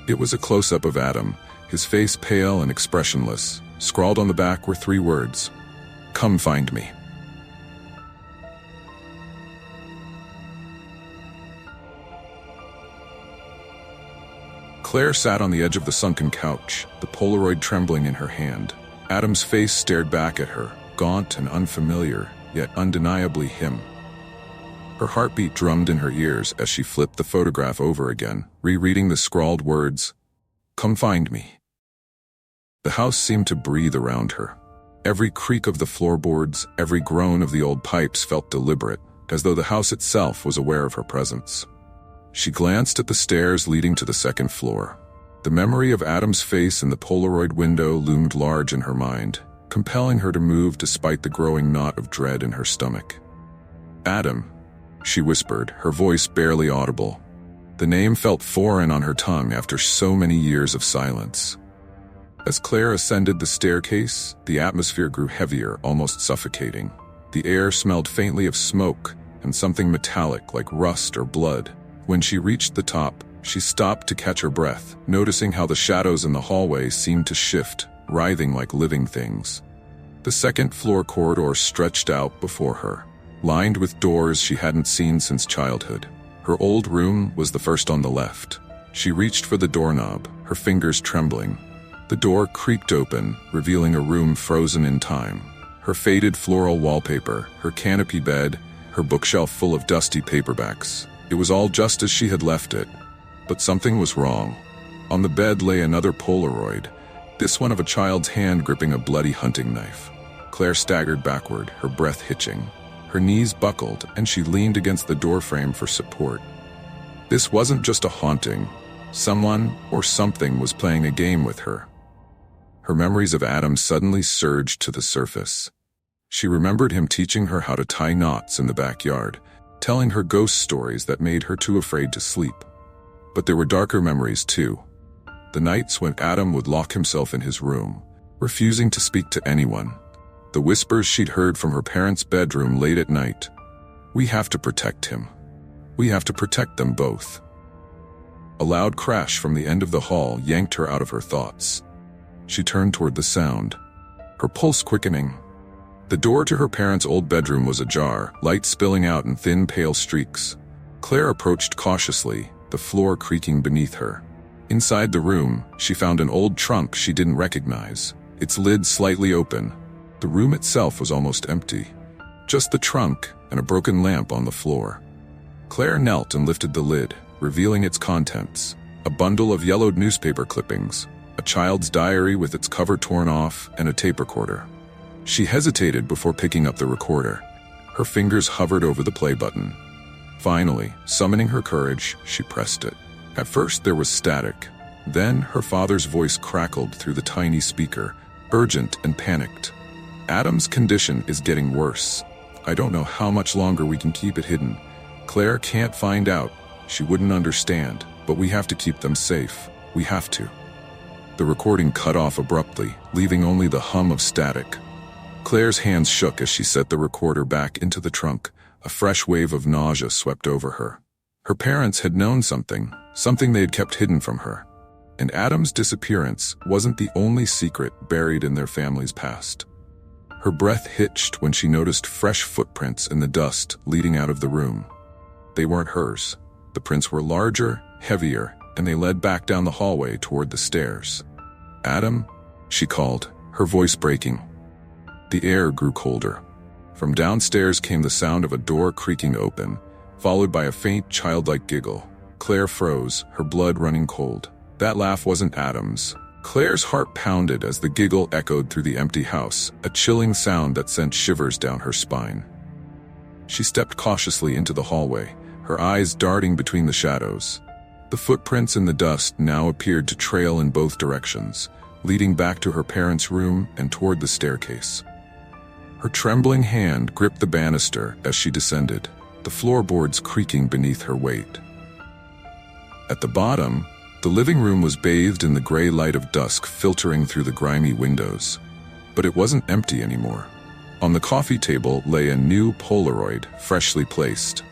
A: It was a close-up of Adam, his face pale and expressionless. Scrawled on the back were 3 words: "Come find me." Claire sat on the edge of the sunken couch, the Polaroid trembling in her hand. Adam's face stared back at her, gaunt and unfamiliar, yet undeniably him. Her heartbeat drummed in her ears as she flipped the photograph over again, rereading the scrawled words, "Come find me." The house seemed to breathe around her. Every creak of the floorboards, every groan of the old pipes felt deliberate, as though the house itself was aware of her presence. She glanced at the stairs leading to the second floor. The memory of Adam's face in the Polaroid window loomed large in her mind, compelling her to move despite the growing knot of dread in her stomach. "Adam," she whispered, her voice barely audible. The name felt foreign on her tongue after so many years of silence. As Claire ascended the staircase, the atmosphere grew heavier, almost suffocating. The air smelled faintly of smoke and something metallic like rust or blood. When she reached the top, she stopped to catch her breath, noticing how the shadows in the hallway seemed to shift, writhing like living things. The second-floor corridor stretched out before her, lined with doors she hadn't seen since childhood. Her old room was the first on the left. She reached for the doorknob, her fingers trembling. The door creaked open, revealing a room frozen in time. Her faded floral wallpaper, her canopy bed, her bookshelf full of dusty paperbacks. It was all just as she had left it. But something was wrong. On the bed lay another Polaroid, this one of a child's hand gripping a bloody hunting knife. Claire staggered backward, her breath hitching. Her knees buckled, and she leaned against the doorframe for support. This wasn't just a haunting. Someone or something was playing a game with her. Her memories of Adam suddenly surged to the surface. She remembered him teaching her how to tie knots in the backyard, telling her ghost stories that made her too afraid to sleep. But there were darker memories too. The nights when Adam would lock himself in his room, refusing to speak to anyone. The whispers she'd heard from her parents' bedroom late at night. "We have to protect him. We have to protect them both." A loud crash from the end of the hall yanked her out of her thoughts. She turned toward the sound, her pulse quickening. The door to her parents' old bedroom was ajar, light spilling out in thin, pale streaks. Claire approached cautiously, the floor creaking beneath her. Inside the room, she found an old trunk she didn't recognize, its lid slightly open. The room itself was almost empty. Just the trunk and a broken lamp on the floor. Claire knelt and lifted the lid, revealing its contents. A bundle of yellowed newspaper clippings, a child's diary with its cover torn off, and a tape recorder. She hesitated before picking up the recorder. Her fingers hovered over the play button. Finally, summoning her courage, she pressed it. At first there was static. Then her father's voice crackled through the tiny speaker, urgent and panicked. "Adam's condition is getting worse. I don't know how much longer we can keep it hidden. Claire can't find out. She wouldn't understand, but we have to keep them safe. We have to." The recording cut off abruptly, leaving only the hum of static. Claire's hands shook as she set the recorder back into the trunk. A fresh wave of nausea swept over her. Her parents had known something they had kept hidden from her. And Adam's disappearance wasn't the only secret buried in their family's past. Her breath hitched when she noticed fresh footprints in the dust leading out of the room. They weren't hers. The prints were larger, heavier, and they led back down the hallway toward the stairs. "Adam?" she called, her voice breaking. The air grew colder. From downstairs came the sound of a door creaking open, followed by a faint, childlike giggle. Claire froze, her blood running cold. That laugh wasn't Adam's. Claire's heart pounded as the giggle echoed through the empty house, a chilling sound that sent shivers down her spine. She stepped cautiously into the hallway, her eyes darting between the shadows. The footprints in the dust now appeared to trail in both directions, leading back to her parents' room and toward the staircase. Her trembling hand gripped the banister as she descended, the floorboards creaking beneath her weight. At the bottom, the living room was bathed in the gray light of dusk filtering through the grimy windows. But it wasn't empty anymore. On the coffee table lay a new Polaroid, freshly placed.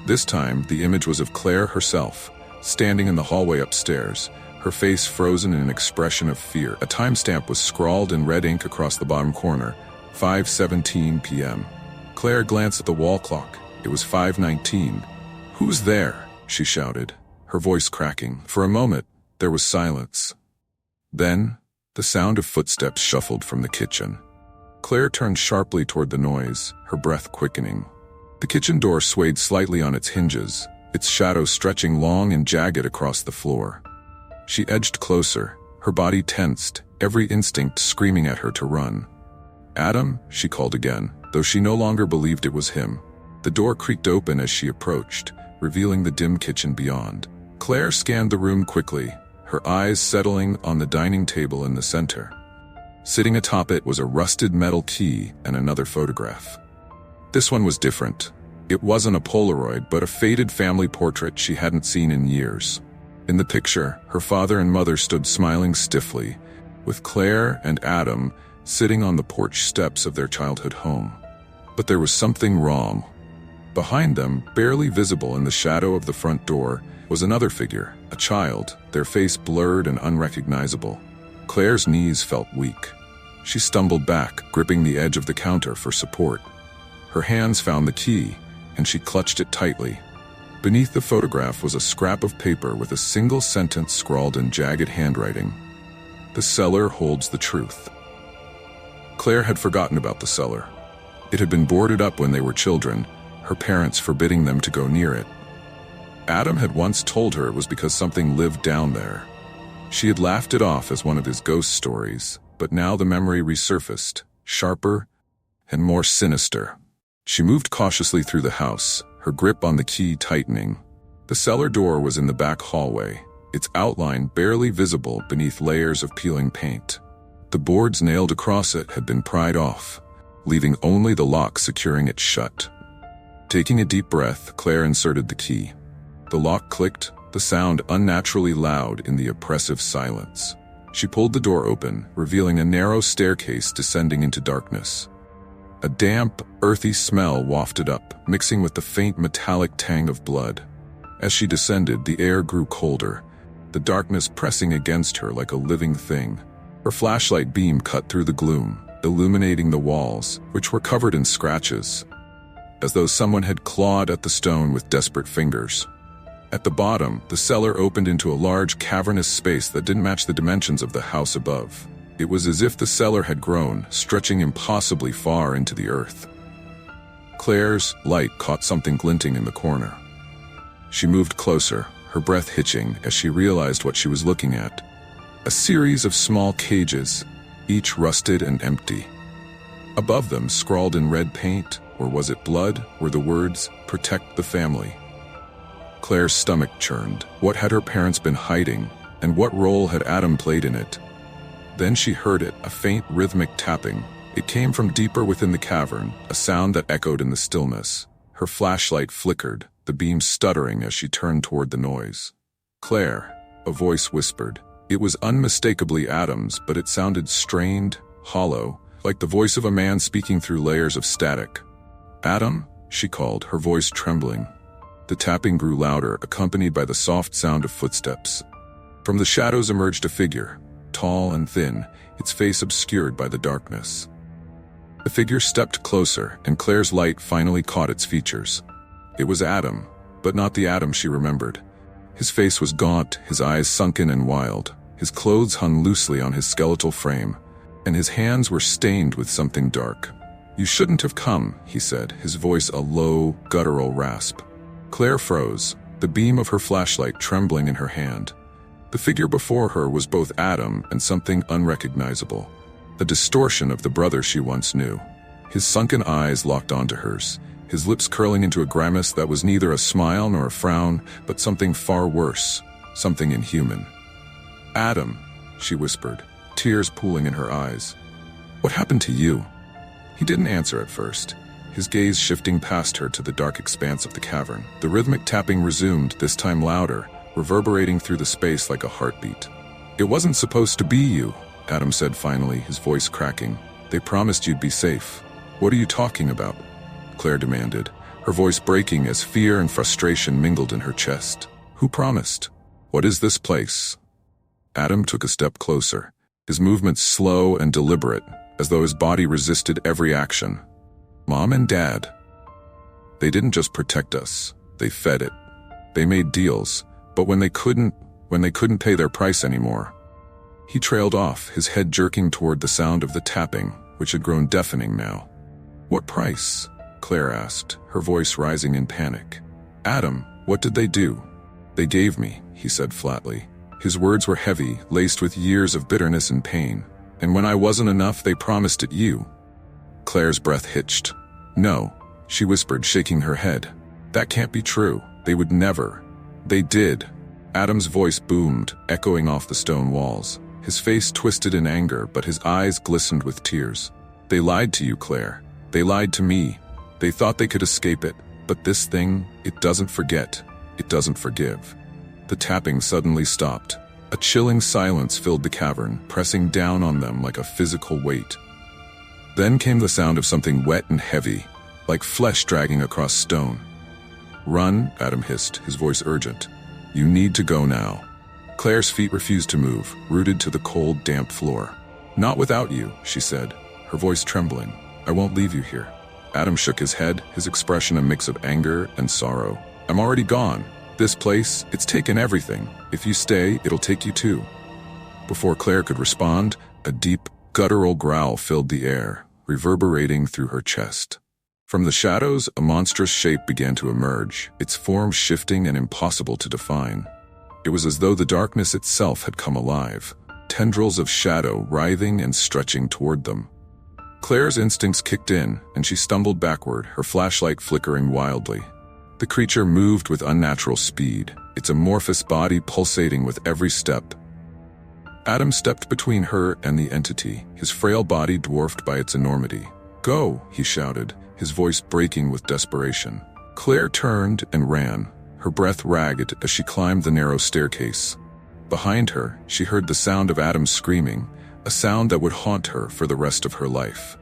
A: This time, the image was of Claire herself, standing in the hallway upstairs, her face frozen in an expression of fear. A timestamp was scrawled in red ink across the bottom corner, 5:17 p.m. Claire glanced at the wall clock. It was 5:19. "Who's there?" she shouted, her voice cracking. For a moment, there was silence. Then, the sound of footsteps shuffled from the kitchen. Claire turned sharply toward the noise, her breath quickening. The kitchen door swayed slightly on its hinges, its shadow stretching long and jagged across the floor. She edged closer, her body tensed, every instinct screaming at her to run. "Adam," she called again, though she no longer believed it was him. The door creaked open as she approached, revealing the dim kitchen beyond. Claire scanned the room quickly, her eyes settling on the dining table in the center. Sitting atop it was a rusted metal key and another photograph. This one was different. It wasn't a Polaroid, but a faded family portrait she hadn't seen in years. In the picture, her father and mother stood smiling stiffly, with Claire and Adam sitting on the porch steps of their childhood home. But there was something wrong. Behind them, barely visible in the shadow of the front door, was another figure, a child, their face blurred and unrecognizable. Claire's knees felt weak. She stumbled back, gripping the edge of the counter for support. Her hands found the key, and she clutched it tightly. Beneath the photograph was a scrap of paper with a single sentence scrawled in jagged handwriting. "The cellar holds the truth." Claire had forgotten about the cellar. It had been boarded up when they were children, her parents forbidding them to go near it. Adam had once told her it was because something lived down there. She had laughed it off as one of his ghost stories, but now the memory resurfaced, sharper and more sinister. She moved cautiously through the house, her grip on the key tightening. The cellar door was in the back hallway, its outline barely visible beneath layers of peeling paint. The boards nailed across it had been pried off, leaving only the lock securing it shut. Taking a deep breath, Claire inserted the key. The lock clicked, the sound unnaturally loud in the oppressive silence. She pulled the door open, revealing a narrow staircase descending into darkness. A damp, earthy smell wafted up, mixing with the faint metallic tang of blood. As she descended, the air grew colder, the darkness pressing against her like a living thing. Her flashlight beam cut through the gloom, illuminating the walls, which were covered in scratches, as though someone had clawed at the stone with desperate fingers. At the bottom, the cellar opened into a large, cavernous space that didn't match the dimensions of the house above. It was as if the cellar had grown, stretching impossibly far into the earth. Claire's light caught something glinting in the corner. She moved closer, her breath hitching as she realized what she was looking at. A series of small cages, each rusted and empty. Above them, scrawled in red paint, or was it blood, were the words, "Protect the family." Claire's stomach churned. What had her parents been hiding, and what role had Adam played in it? Then she heard it, a faint rhythmic tapping. It came from deeper within the cavern, a sound that echoed in the stillness. Her flashlight flickered, the beam stuttering as she turned toward the noise. "Claire," a voice whispered. It was unmistakably Adam's, but it sounded strained, hollow, like the voice of a man speaking through layers of static. "Adam?" she called, her voice trembling. The tapping grew louder, accompanied by the soft sound of footsteps. From the shadows emerged a figure, tall and thin, its face obscured by the darkness. The figure stepped closer, and Claire's light finally caught its features. It was Adam, but not the Adam she remembered. His face was gaunt, his eyes sunken and wild. His clothes hung loosely on his skeletal frame, and his hands were stained with something dark. "You shouldn't have come," he said, his voice a low, guttural rasp. Claire froze, the beam of her flashlight trembling in her hand. The figure before her was both Adam and something unrecognizable, a distortion of the brother she once knew. His sunken eyes locked onto hers, his lips curling into a grimace that was neither a smile nor a frown, but something far worse, something inhuman. "Adam," she whispered, tears pooling in her eyes. "What happened to you?" He didn't answer at first, his gaze shifting past her to the dark expanse of the cavern. The rhythmic tapping resumed, this time louder, reverberating through the space like a heartbeat. "It wasn't supposed to be you," Adam said finally, his voice cracking. "They promised you'd be safe." "What are you talking about?" Claire demanded, her voice breaking as fear and frustration mingled in her chest. "Who promised? What is this place?" Adam took a step closer, his movements slow and deliberate, as though his body resisted every action. "Mom and Dad. They didn't just protect us, they fed it. They made deals, but when they couldn't pay their price anymore." He trailed off, his head jerking toward the sound of the tapping, which had grown deafening now. "What price?" Claire asked, her voice rising in panic. "Adam, what did they do?" "They gave me," he said flatly. His words were heavy, laced with years of bitterness and pain. "And when I wasn't enough, they promised it you." Claire's breath hitched. "No," she whispered, shaking her head. "That can't be true. They would never." "They did." Adam's voice boomed, echoing off the stone walls. His face twisted in anger, but his eyes glistened with tears. "They lied to you, Claire. They lied to me. They thought they could escape it, but this thing, it doesn't forget. It doesn't forgive." The tapping suddenly stopped. A chilling silence filled the cavern, pressing down on them like a physical weight. Then came the sound of something wet and heavy, like flesh dragging across stone. "Run," Adam hissed, his voice urgent. "You need to go now." Claire's feet refused to move, rooted to the cold, damp floor. "Not without you," she said, her voice trembling. "I won't leave you here." Adam shook his head, his expression a mix of anger and sorrow. "I'm already gone. This place, it's taken everything. If you stay, it'll take you too." Before Claire could respond, a deep, guttural growl filled the air, reverberating through her chest. From the shadows, a monstrous shape began to emerge, its form shifting and impossible to define. It was as though the darkness itself had come alive, tendrils of shadow writhing and stretching toward them. Claire's instincts kicked in, and she stumbled backward, her flashlight flickering wildly. The creature moved with unnatural speed, its amorphous body pulsating with every step. Adam stepped between her and the entity, his frail body dwarfed by its enormity. "Go," he shouted, his voice breaking with desperation. Claire turned and ran, her breath ragged as she climbed the narrow staircase. Behind her, she heard the sound of Adam screaming, a sound that would haunt her for the rest of her life.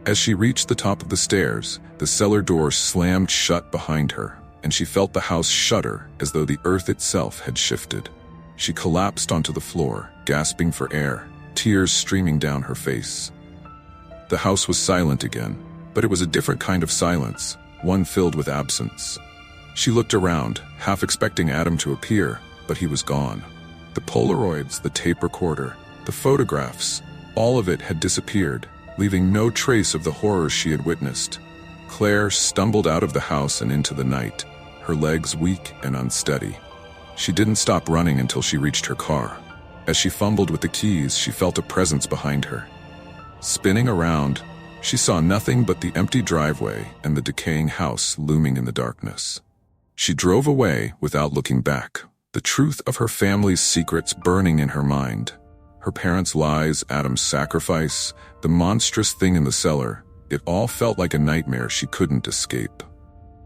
A: As she reached the top of the stairs, the cellar door slammed shut behind her, and she felt the house shudder as though the earth itself had shifted. She collapsed onto the floor, gasping for air, tears streaming down her face. The house was silent again, but it was a different kind of silence, one filled with absence. She looked around, half expecting Adam to appear, but he was gone. The Polaroids, the tape recorder, the photographs, all of it had disappeared, leaving no trace of the horrors she had witnessed. Claire stumbled out of the house and into the night, her legs weak and unsteady. She didn't stop running until she reached her car. As she fumbled with the keys, she felt a presence behind her. Spinning around, she saw nothing but the empty driveway and the decaying house looming in the darkness. She drove away without looking back, the truth of her family's secrets burning in her mind. Her parents' lies, Adam's sacrifice, the monstrous thing in the cellar, it all felt like a nightmare she couldn't escape.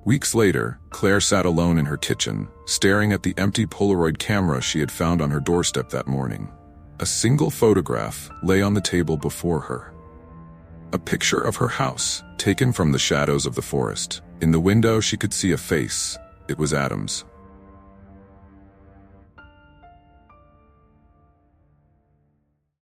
A: Weeks later, Claire sat alone in her kitchen, staring at the empty Polaroid camera she had found on her doorstep that morning. A single photograph lay on the table before her. A picture of her house, taken from the shadows of the forest. In the window, she could see a face. It was Adam's,